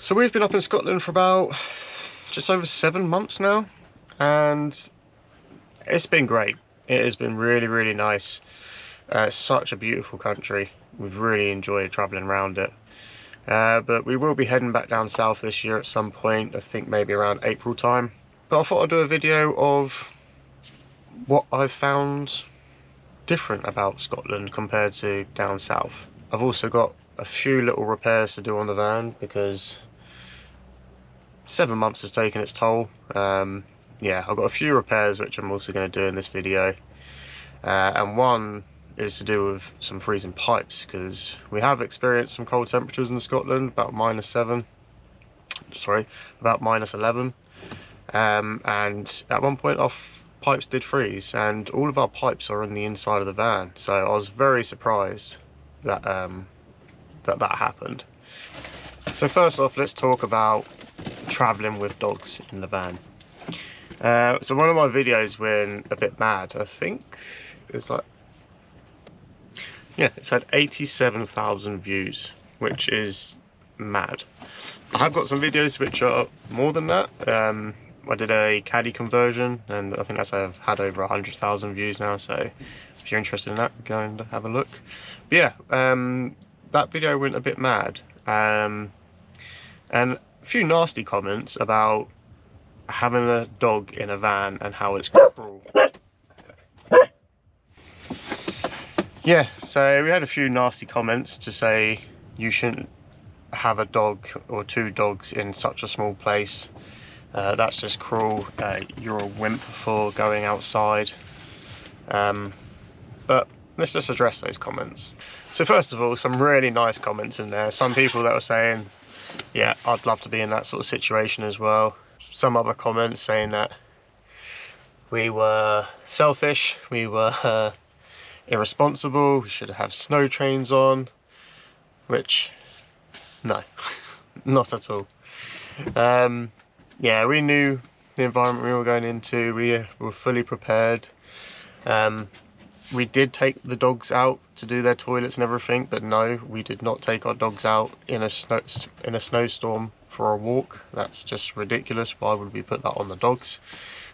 So we've been up in Scotland for about just over 7 months now, and it's been great. It has been really, really nice. It's such a beautiful country. We've really enjoyed travelling around it. But we will be heading back down south this year at some point, I think maybe around April time. But I thought I'd do a video of what I've found different about Scotland compared to down south. I've also got a few little repairs to do on the van because 7 months has taken its toll. Yeah, I've got a few repairs which I'm also going to do in this video, and one is to do with some freezing pipes, because we have experienced some cold temperatures in Scotland, about -11, and at one point our pipes did freeze, and all of our pipes are on the inside of the van, so I was very surprised that that happened. So first off, let's talk about traveling with dogs in the van. So one of my videos went a bit mad. I think it's like, yeah, it's had 87,000 views, which is mad. I have got some videos which are more than that. I did a caddy conversion, and I think that's had over 100,000 views now, so if you're interested in that, go and have a look. But yeah, that video went a bit mad, and a few nasty comments about having a dog in a van and how it's cruel. Yeah, so we had a few nasty comments to say you shouldn't have a dog or 2 dogs in such a small place. That's just cruel. You're a wimp for going outside. But let's just address those comments. So first of all, some really nice comments in there. Some people that were saying, yeah, I'd love to be in that sort of situation as well. Some other comments saying that we were selfish, we were irresponsible, we should have snow trains on, which, no, not at all. Yeah, we knew the environment we were going into, we were fully prepared. We did take the dogs out to do their toilets and everything, but no, we did not take our dogs out in a snowstorm for a walk. That's just ridiculous. Why would we put that on the dogs?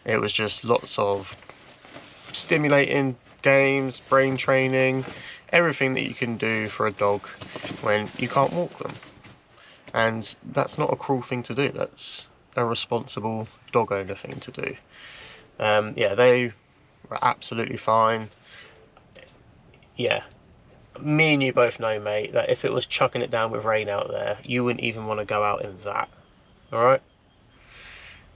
It was just lots of stimulating games, brain training, everything that you can do for a dog when you can't walk them. And that's not a cruel thing to do. That's a responsible dog owner thing to do. Yeah, they were absolutely fine. Yeah, me and you both know, mate, that if it was chucking it down with rain out there, you wouldn't even want to go out in that. Alright?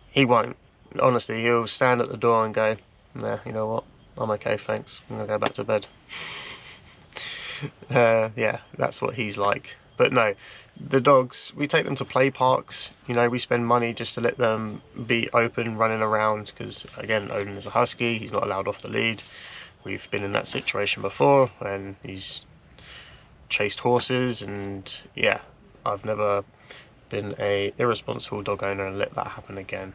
He won't. Honestly, he'll stand at the door and go, nah, you know what, I'm okay, thanks, I'm gonna go back to bed. Yeah, that's what he's like. But no, the dogs, we take them to play parks, you know, we spend money just to let them be open, running around, because again, Odin is a husky, he's not allowed off the lead. We've been in that situation before, and he's chased horses, and yeah, I've never been a irresponsible dog owner and let that happen again.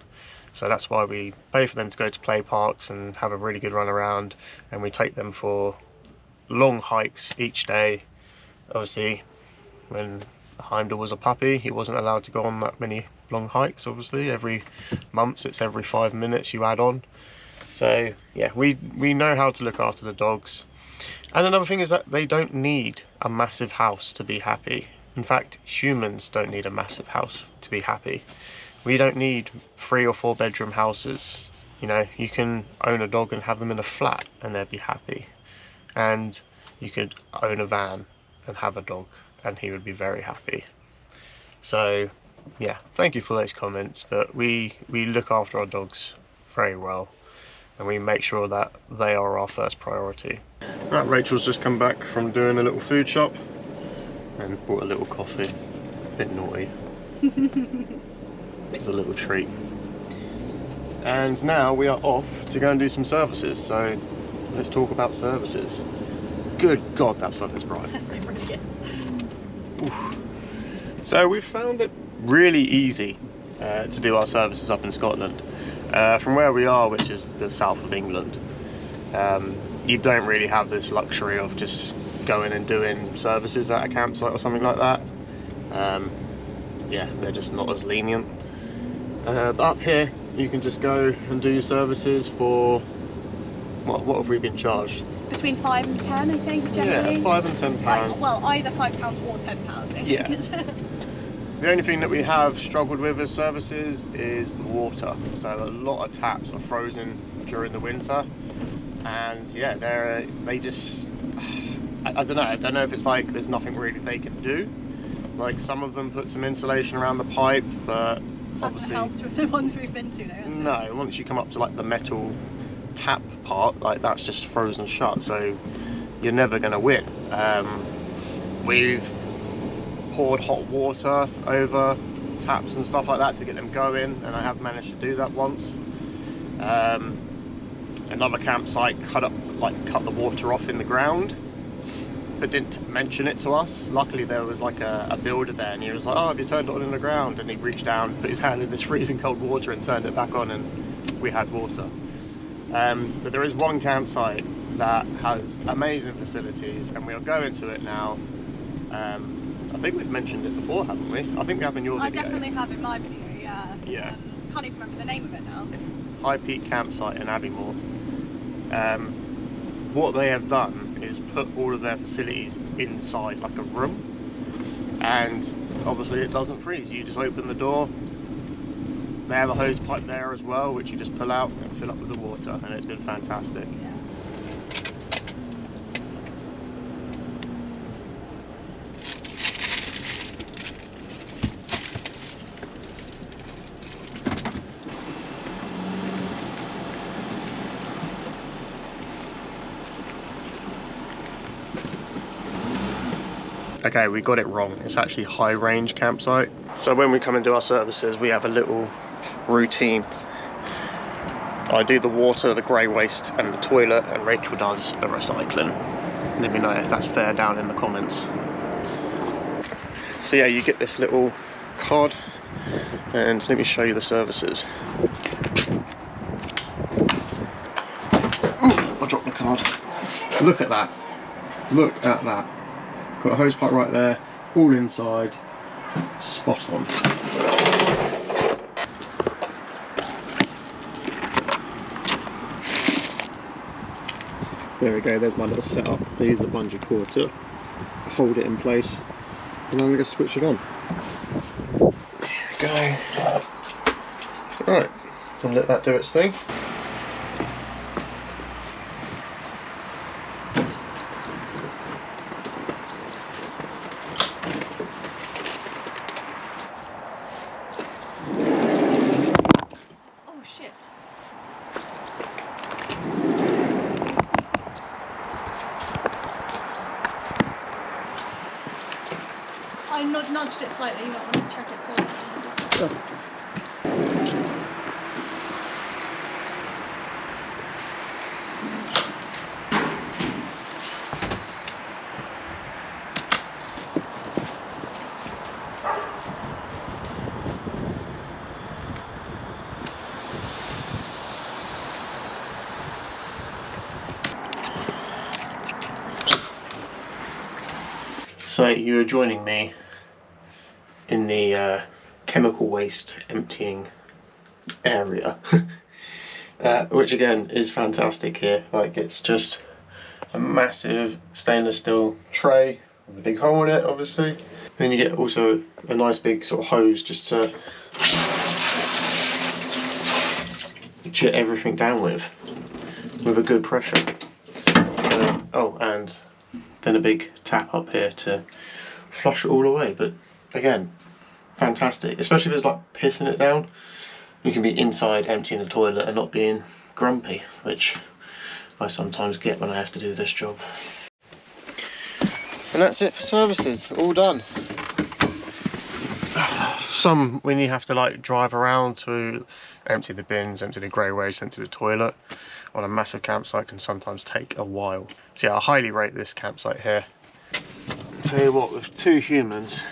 So that's why we pay for them to go to play parks and have a really good run around, and we take them for long hikes each day. Obviously, when Heimdall was a puppy, he wasn't allowed to go on that many long hikes. Obviously, every month, it's every 5 minutes you add on. So yeah, we know how to look after the dogs. And another thing is that they don't need a massive house to be happy. In fact, humans don't need a massive house to be happy. We don't need 3 or 4 bedroom houses. You know, you can own a dog and have them in a flat and they'd be happy. And you could own a van and have a dog and he would be very happy. So yeah, thank you for those comments, but we look after our dogs very well, and we make sure that they are our first priority. Right, Rachel's just come back from doing a little food shop and bought a little coffee. Bit naughty. It's a little treat. And now we are off to go and do some services, so let's talk about services. Good God, that sun is bright. It really is. Oof. So we've found it really easy to do our services up in Scotland. From where we are, which is the south of England, you don't really have this luxury of just going and doing services at a campsite or something like that. yeah, they're just not as lenient. But up here you can just go and do your services for what have we been charged? Between £5 and £10, I think, generally. Yeah, £5 and £10. Well, either £5 or £10. Yeah. The only thing that we have struggled with as services is the water. So a lot of taps are frozen during the winter, and yeah, they just I don't know if it's like there's nothing really they can do. Like some of them put some insulation around the pipe, but obviously hasn't helped with the ones we've been to, though. No, once you come up to like the metal tap part, like that's just frozen shut, so you're never going to win. We've poured hot water over taps and stuff like that to get them going, and I have managed to do that once. Another campsite cut the water off in the ground, but didn't mention it to us. Luckily there was like a builder there, and he was like, oh, have you turned it on in the ground? And he reached down, put his hand in this freezing cold water and turned it back on, and we had water. But there is one campsite that has amazing facilities, and we'll go into it now. I think we've mentioned it before, haven't we? I think we have in your video. I definitely have in my video, yeah. Yeah. Can't even remember the name of it now. High Peak Campsite in Abbeymoor. What they have done is put all of their facilities inside like a room, and obviously it doesn't freeze. You just open the door. They have a hose pipe there as well, which you just pull out and fill up with the water, and it's been fantastic. Yeah. Okay, we got it wrong. It's actually high range campsite. So when we come and do our services, we have a little routine. I do the water, the grey waste and the toilet, and Rachel does the recycling. Let me know if that's fair down in the comments. So yeah, you get this little card, and let me show you the services. Ooh, I dropped the card. Look at that. Look at that. Got a hose pipe right there, all inside, spot on. There we go, there's my little setup. I use the bungee cord to hold it in place, and I'm going to switch it on. There we go. Right, I'll let that do its thing. I nudged it slightly, you might want to check it still. Sure. So you're joining me in the chemical waste emptying area, which again is fantastic here. Like, it's just a massive stainless steel tray with a big hole in it, obviously. Then you get also a nice big sort of hose just to jet everything down with a good pressure. So, oh, and then a big tap up here to flush it all away. But again, fantastic, especially if it's like pissing it down. You can be inside emptying the toilet and not being grumpy, which I sometimes get when I have to do this job. And that's it for services, all done. Some, when you have to like drive around to empty the bins, empty the grey waste, empty the toilet on a massive campsite, can sometimes take a while. So yeah, I highly rate this campsite here. Tell you what, with 2 humans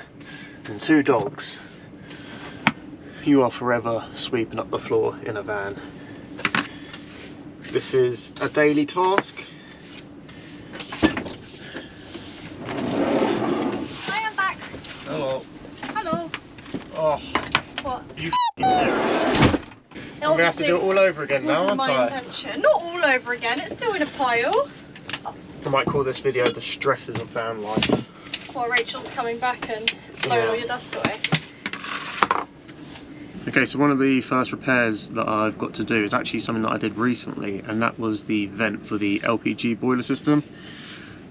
and 2 dogs, you are forever sweeping up the floor in a van. This is a daily task. I am back. Hello. Hello. What? You f***ing serious? I'm gonna have to do it all over again now, aren't wasn't my intention. Not all over again, it's still in a pile. I might call this video the stresses of van life. While Rachel's coming back and blowing all your dust away. Okay, so one of the first repairs that I've got to do is actually something that I did recently, and that was the vent for the LPG boiler system.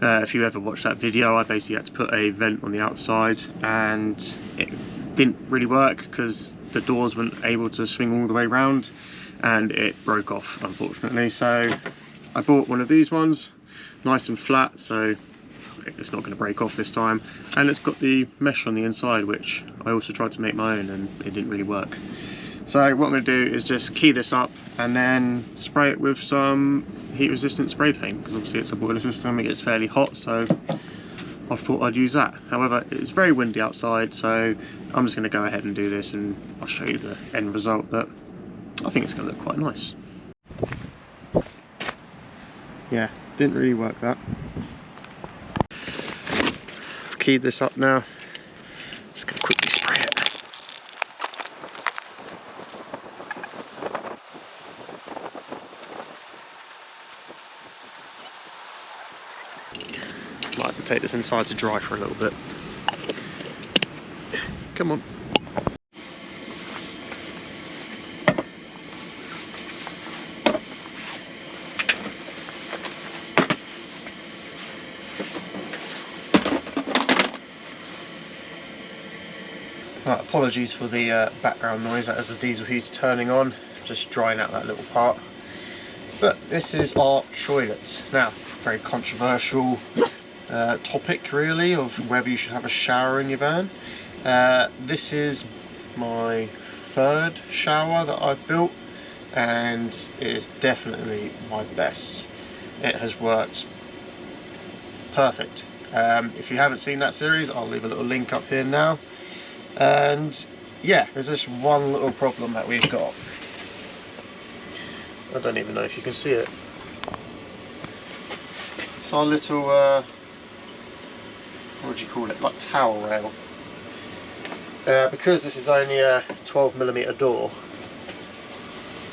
If you ever watched that video, I basically had to put a vent on the outside, and it didn't really work because the doors weren't able to swing all the way around, and it broke off, unfortunately. So I bought one of these ones, nice and flat, so it's not going to break off this time, and it's got the mesh on the inside, which I also tried to make my own and it didn't really work. So what I'm going to do is just key this up and then spray it with some heat resistant spray paint, because obviously it's a boiler system, it gets fairly hot, so I thought I'd use that. However, it's very windy outside, so I'm just going to go ahead and do this, and I'll show you the end result, but I think it's going to look quite nice. Yeah, didn't really work that. Keyed this up now, just gonna quickly spray it. Might have to take this inside to dry for a little bit. Come on. Apologies for the background noise, that is the diesel heater turning on, just drying out that little part. But this is our toilet. Now, very controversial topic really, of whether you should have a shower in your van. This is my third shower that I've built, and it is definitely my best. It has worked perfect. If you haven't seen that series, I'll leave a little link up here now. And yeah, there's just one little problem that we've got. I don't even know if you can see it. It's our little what do you call it, like towel rail. Because this is only a 12mm door,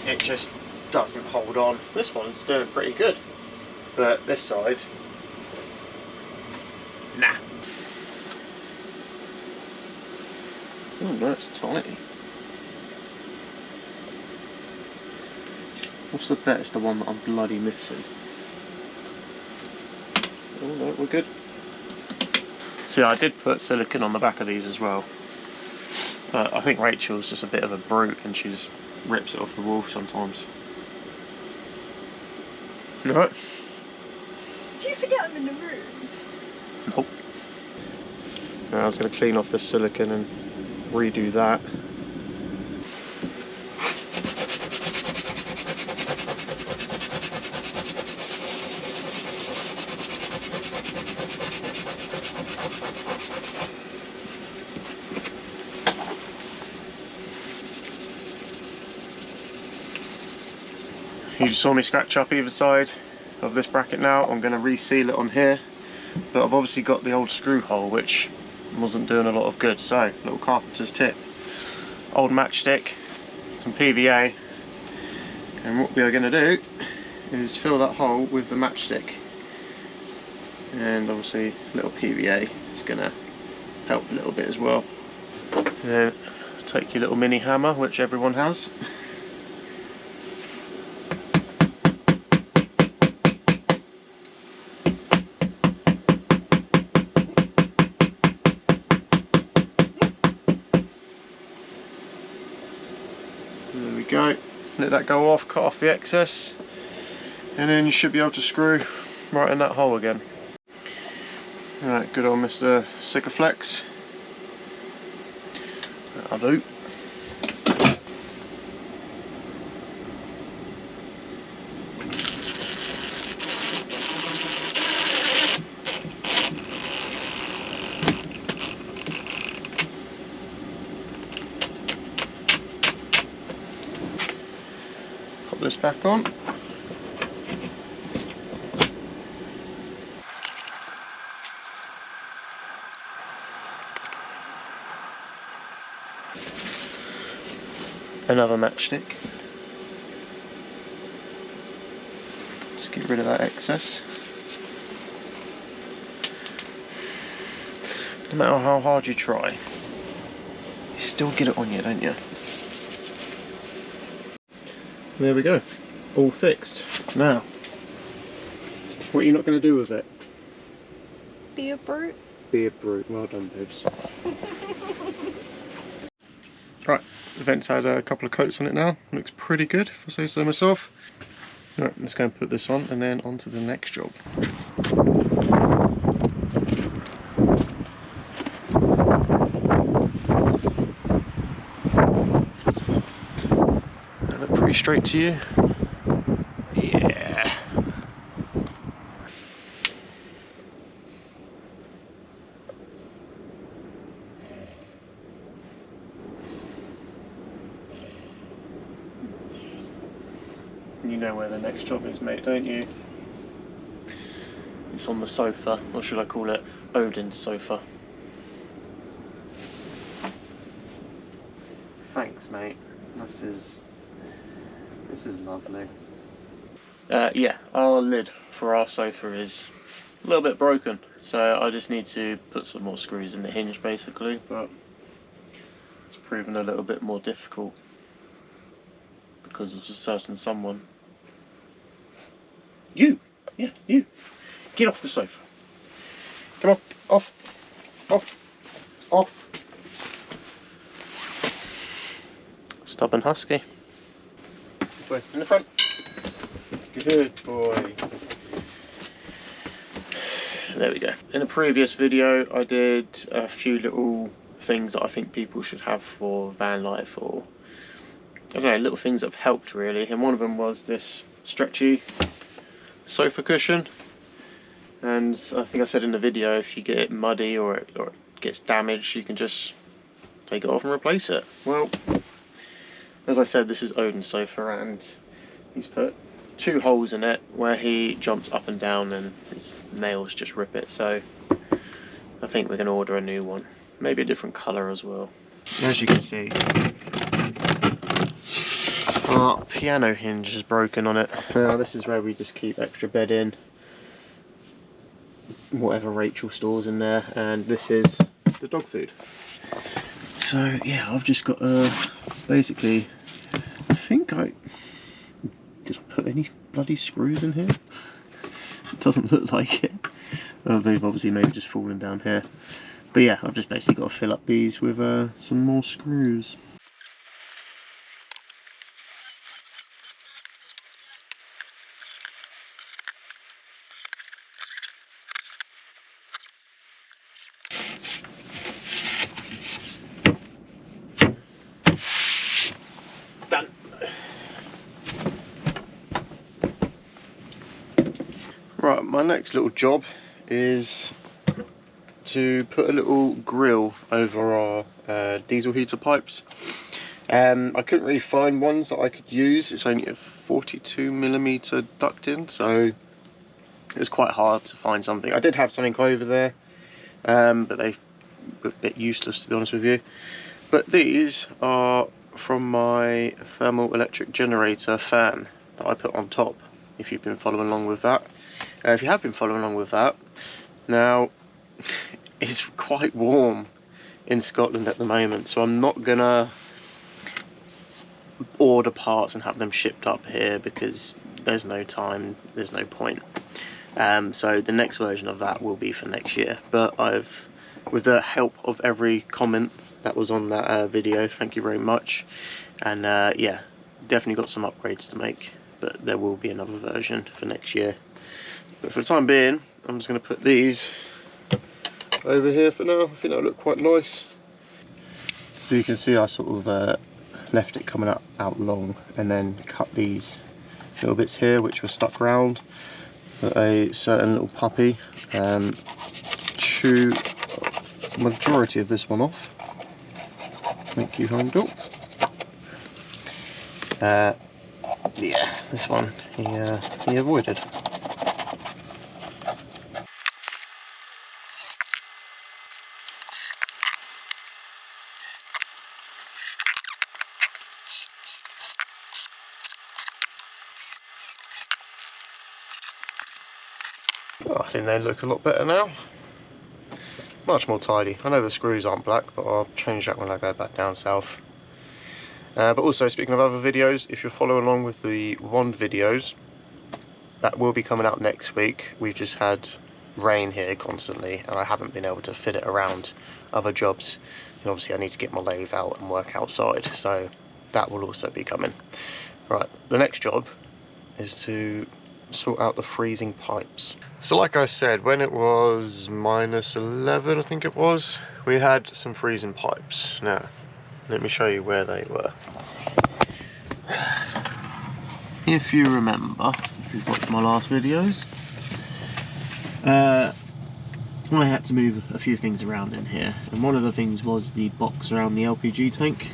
it just doesn't hold on. This one's doing pretty good, but this side, nah. Oh no, it's tiny. What's the bet? It's the one that I'm bloody missing. Oh no, we're good. See, I did put silicone on the back of these as well. I think Rachel's just a bit of a brute and she just rips it off the wall sometimes. No. Do you forget them in the room? Nope. Now I was going to clean off the silicone and redo that. You just saw me scratch up either side of this bracket now. I'm going to reseal it on here, but I've obviously got the old screw hole which wasn't doing a lot of good, so little carpenter's tip. Old matchstick, some PVA, and what we are going to do is fill that hole with the matchstick, and obviously little PVA is going to help a little bit as well. And then take your little mini hammer, which everyone has. There we go, let that go off, cut off the excess, and then you should be able to screw right in that hole again. Alright, good old Mr. Sikaflex. That'll do. Put this back on. Another matchstick. Just get rid of that excess. No matter how hard you try, you still get it on you, don't you? There we go, all fixed. Now, what are you not going to do with it? Be a brute. Be a brute. Well done, babes. Right, the vent's had a couple of coats on it now. Looks pretty good, if I say so myself. Right, let's go and put this on and then on to the next job. That look pretty straight to you? Yeah. You know where the next job is, mate, don't you? It's on the sofa, or should I call it Odin's sofa? Thanks, mate. This is lovely. Yeah, our lid for our sofa is a little bit broken, so I just need to put some more screws in the hinge, basically. But it's proven a little bit more difficult because of a certain someone. You! Yeah, you! Get off the sofa! Come on, off! Off! Off! Stubborn husky. This way, in the front. Good boy. There we go. In a previous video I did a few little things that I think people should have for van life, or I don't know, little things that have helped really, and one of them was this stretchy sofa cushion. And I think I said in the video, if you get it muddy or it gets damaged, you can just take it off and replace it. Well, as I said, this is Odin's sofa, and he's put 2 holes in it where he jumps up and down and his nails just rip it. So I think we're going to order a new one, maybe a different colour as well. As you can see, our piano hinge is broken on it. Now this is where we just keep extra bed in, whatever Rachel stores in there, and this is the dog food. So yeah, I've just got basically, I think did I put any bloody screws in here? It doesn't look like it. Oh, they've obviously maybe just fallen down here. But yeah, I've just basically got to fill up these with some more screws. Done. Right, my next little job is to put a little grill over our diesel heater pipes. I couldn't really find ones that I could use. It's only a 42mm duct in, so it was quite hard to find something. I did have something over there, but they were a bit useless, to be honest with you. But these are from my thermal electric generator fan that I put on top, if you've been following along with that. If you have been following along with that, now it's quite warm in Scotland at the moment, so I'm not gonna order parts and have them shipped up here because there's no time, there's no point. So the next version of that will be for next year, but with the help of every comment that was on that video, thank you very much. And yeah, definitely got some upgrades to make, but there will be another version for next year. But for the time being, I'm just going to put these over here for now. I think that'll look quite nice. So you can see I sort of left it coming out long, and then cut these little bits here which were stuck round. But a certain little puppy chew majority of this one off. Thank you, home dog. Yeah, this one he avoided. Oh, I think they look a lot better now. Much more tidy. I know the screws aren't black, but I'll change that when I go back down south. But also, speaking of other videos, if you're following along with the wand videos, that will be coming out next week. We've just had rain here constantly, and I haven't been able to fit it around other jobs. And obviously I need to get my lathe out and work outside, so that will also be coming. Right, the next job is to sort out the freezing pipes. So like I said, when it was -11, I think it was, we had some freezing pipes. Now, let me show you where they were. If you remember, if you've watched my last videos, I had to move a few things around in here, and one of the things was the box around the LPG tank.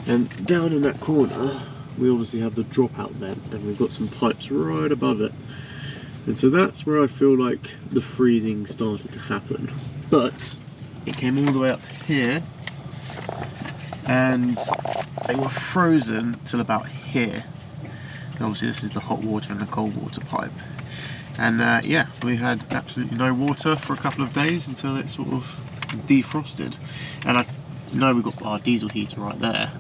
And down in that corner, we obviously have the dropout vent, and we've got some pipes right above it. And so that's where I feel like the freezing started to happen. But it came all the way up here, and they were frozen till about here. And obviously this is the hot water and the cold water pipe. And yeah, we had absolutely no water for a couple of days until it sort of defrosted. And I know we've got our diesel heater right there,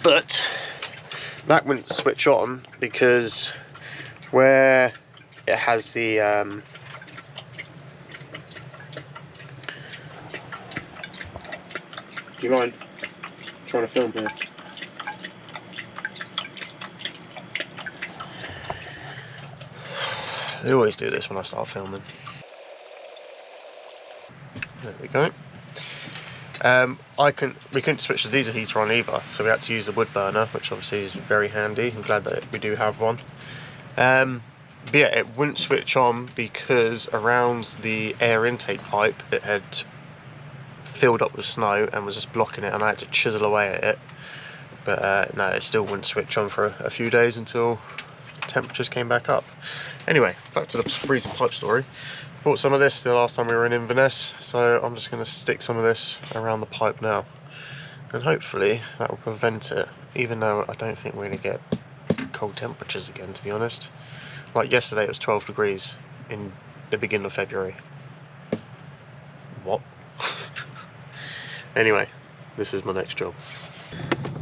but that wouldn't switch on because where it has the do you mind trying to film here? They always do this when I start filming. There we go. We couldn't switch the diesel heater on either, so we had to use the wood burner, which obviously is very handy. I'm glad that we do have one. But yeah, it wouldn't switch on because around the air intake pipe it had filled up with snow and was just blocking it, and I had to chisel away at it. But no, it still wouldn't switch on for a few days until temperatures came back up. Anyway, back to the freezing pipe story. Bought some of this the last time we were in Inverness, so I'm just going to stick some of this around the pipe now, and hopefully that will prevent it, even though I don't think we're going to get cold temperatures again, to be honest. Like yesterday it was 12 degrees in the beginning of February. What? Anyway, this is my next job.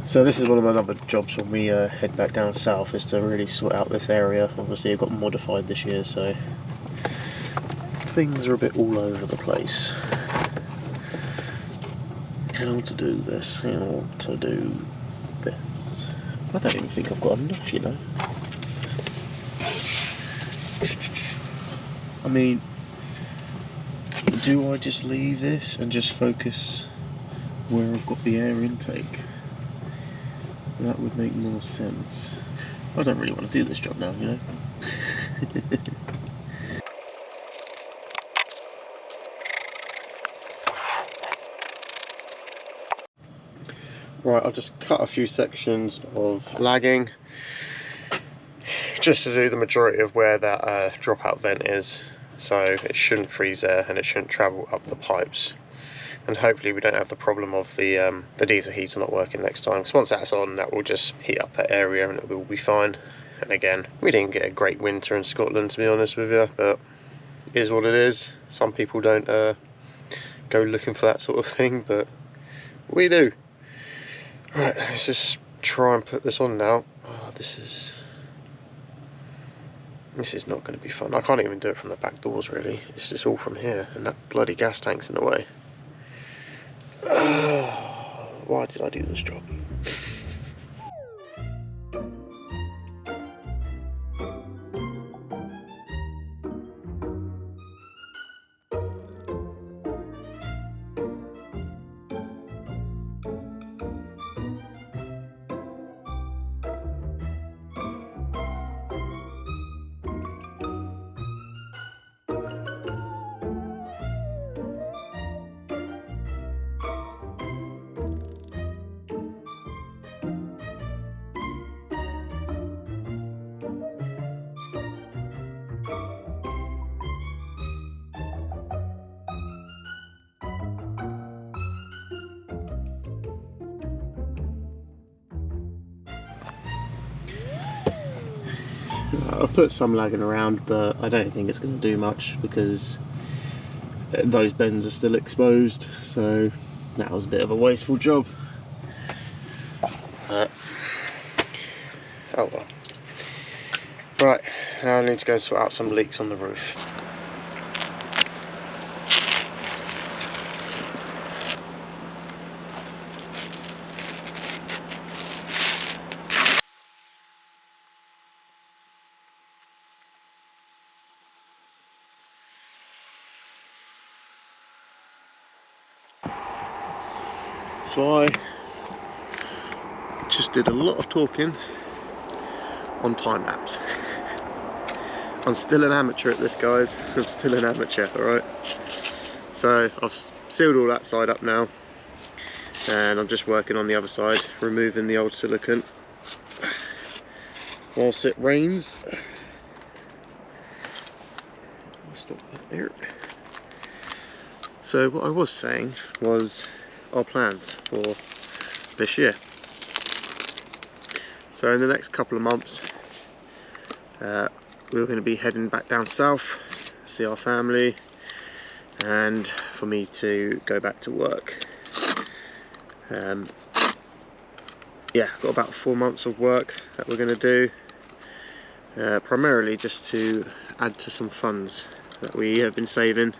So this is one of my other jobs when we head back down south, is to really sort out this area. Obviously it got modified this year, so things are a bit all over the place. How to do this, how to do this. I don't even think I've got enough, you know. I mean, do I just leave this and just focus where I've got the air intake? That would make more sense. I don't really want to do this job now, you know. Right, I've just cut a few sections of lagging just to do the majority of where that dropout vent is, so it shouldn't freeze there and it shouldn't travel up the pipes. And hopefully we don't have the problem of the diesel heater not working next time, because once that's on, that will just heat up that area and it will be fine. And again, we didn't get a great winter in Scotland, to be honest with you, but it is what it is. Some people don't go looking for that sort of thing, but we do. Right, let's just try and put this on now. Oh, this is not going to be fun. I can't even do it from the back doors, really. It's just all from here, and that bloody gas tank's in the way. Why did I do this job? I've put some lagging around, but I don't think it's going to do much because those bends are still exposed, so that was a bit of a wasteful job. Oh well. Right, now I need to go sort out some leaks on the roof. So I just did a lot of talking on time lapse. I'm still an amateur at this, guys. I'm still an amateur, alright? So I've sealed all that side up now, and I'm just working on the other side, removing the old silicone whilst it rains. I'll stop that there. So what I was saying was our plans for this year. So in the next couple of months, we're going to be heading back down south, see our family, and for me to go back to work. Yeah, got about 4 months of work that we're going to do, primarily just to add to some funds that we have been saving,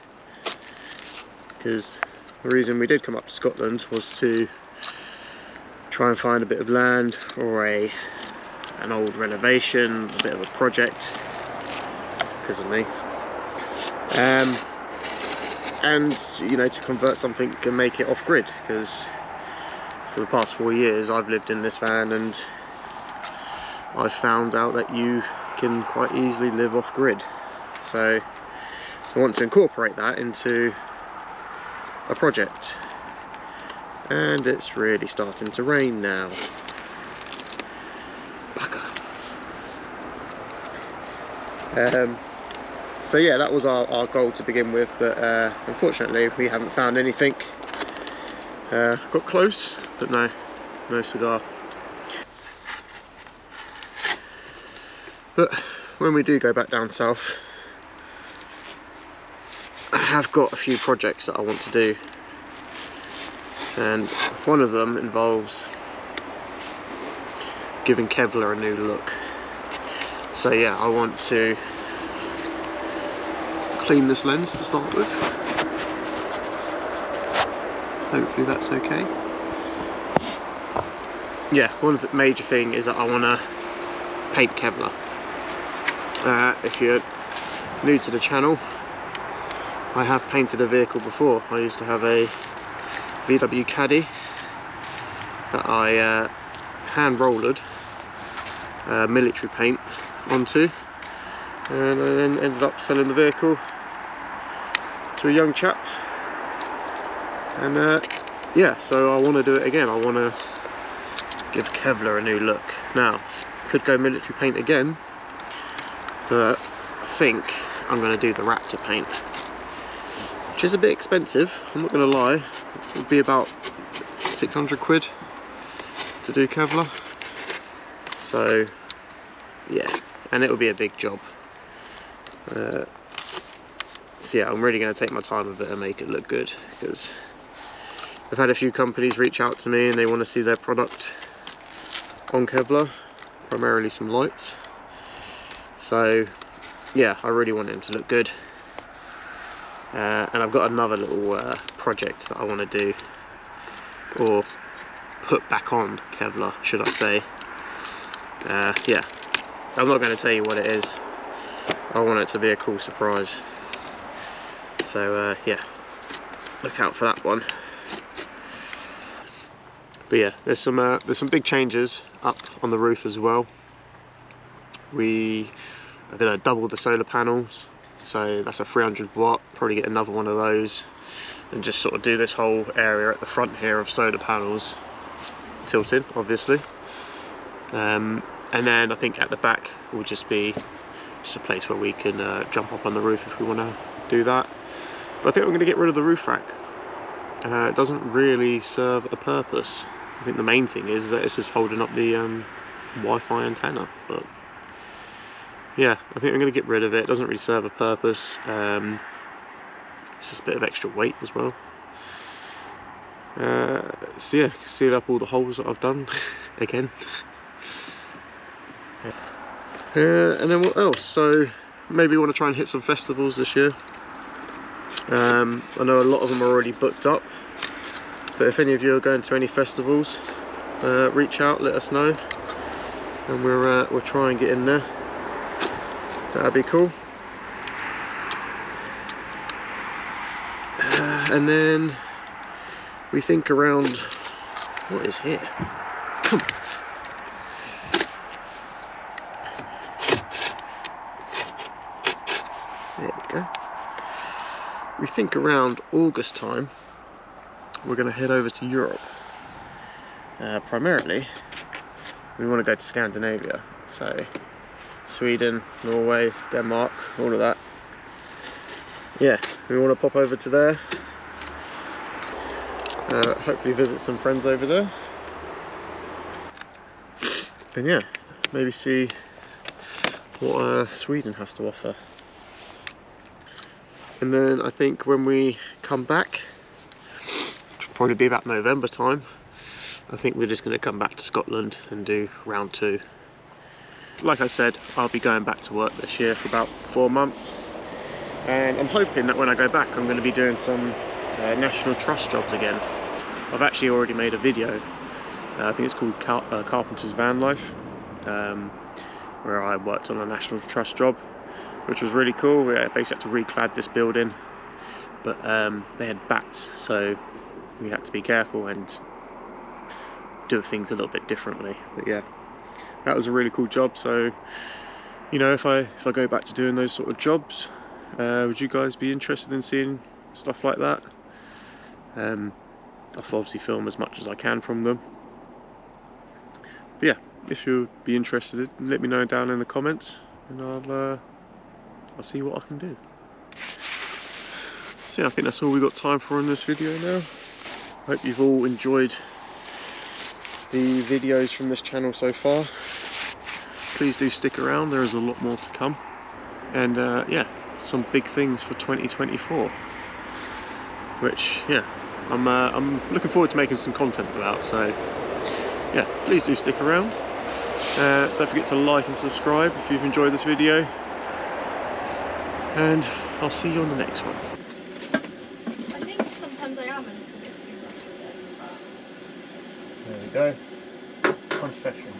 because the reason we did come up to Scotland was to try and find a bit of land or an old renovation, a bit of a project, because of me, and you know, to convert something and make it off grid, because for the past 4 years I've lived in this van and I've found out that you can quite easily live off grid. So I want to incorporate that into a project, and it's really starting to rain now. So yeah, that was our goal to begin with, but unfortunately we haven't found anything. Got close, but no cigar. But when we do go back down south, I have got a few projects that I want to do, and one of them involves giving Kevlar a new look. So yeah, I want to clean this lens to start with. Hopefully that's okay. Yeah, one of the major thing is that I want to paint Kevlar. If you're new to the channel, I have painted a vehicle before. I used to have a VW Caddy that I hand rollered military paint onto, and I then ended up selling the vehicle to a young chap, and yeah, so I want to do it again. I want to give Kevlar a new look. Now, could go military paint again, but I think I'm going to do the Raptor paint, which is a bit expensive, I'm not going to lie. It would be about 600 quid to do Kevlar, so yeah, and it will be a big job. So yeah, I'm really going to take my time with it and make it look good, because I've had a few companies reach out to me and they want to see their product on Kevlar, primarily some lights. So yeah, I really want him to look good. And I've got another little project that I want to do, or put back on Kevlar, should I say. Yeah, I'm not going to tell you what it is. I want it to be a cool surprise. So yeah, look out for that one. But yeah, there's some big changes up on the roof as well. We are going to double the solar panels, so that's a 300 watt, probably get another one of those, and just sort of do this whole area at the front here of solar panels tilted, obviously. And then I think at the back will just be just a place where we can jump up on the roof if we want to do that. But I think we're going to get rid of the roof rack. It doesn't really serve a purpose. I think the main thing is that it's just holding up the Wi-Fi antenna, but yeah, I think I'm going to get rid of it. It doesn't really serve a purpose. It's just a bit of extra weight as well. So yeah, seal up all the holes that I've done again. And then what else? So maybe want to try and hit some festivals this year. I know a lot of them are already booked up, but if any of you are going to any festivals, reach out, let us know, and we'll try and get in there. That'd be cool. And then we think around, what is here? Come on. There we go. We think around August time we're going to head over to Europe. Primarily we want to go to Scandinavia, so Sweden, Norway, Denmark, all of that. Yeah, we want to pop over to there, hopefully visit some friends over there, and yeah, maybe see what Sweden has to offer. And then I think when we come back, which will probably be about November time, I think we're just going to come back to Scotland and do round 2. Like I said, I'll be going back to work this year for about 4 months, and I'm hoping that when I go back I'm going to be doing some National Trust jobs again. I've actually already made a video, I think it's called Carpenter's Vanlife, where I worked on a National Trust job, which was really cool. We basically had to reclad this building, but they had bats, so we had to be careful and do things a little bit differently. But yeah, that was a really cool job. So, you know, if I go back to doing those sort of jobs, would you guys be interested in seeing stuff like that? I'll obviously film as much as I can from them. But yeah, if you'd be interested, let me know down in the comments, and I'll see what I can do. So yeah, I think that's all we got time for in this video now. Hope you've all enjoyed the videos from this channel so far. Please do stick around, there is a lot more to come. And yeah, some big things for 2024. Which, yeah, I'm looking forward to making some content about, so yeah, please do stick around. Don't forget to like and subscribe if you've enjoyed this video. And I'll see you on the next one. I think sometimes I am a little bit too rough with it, but... There we go. Confession.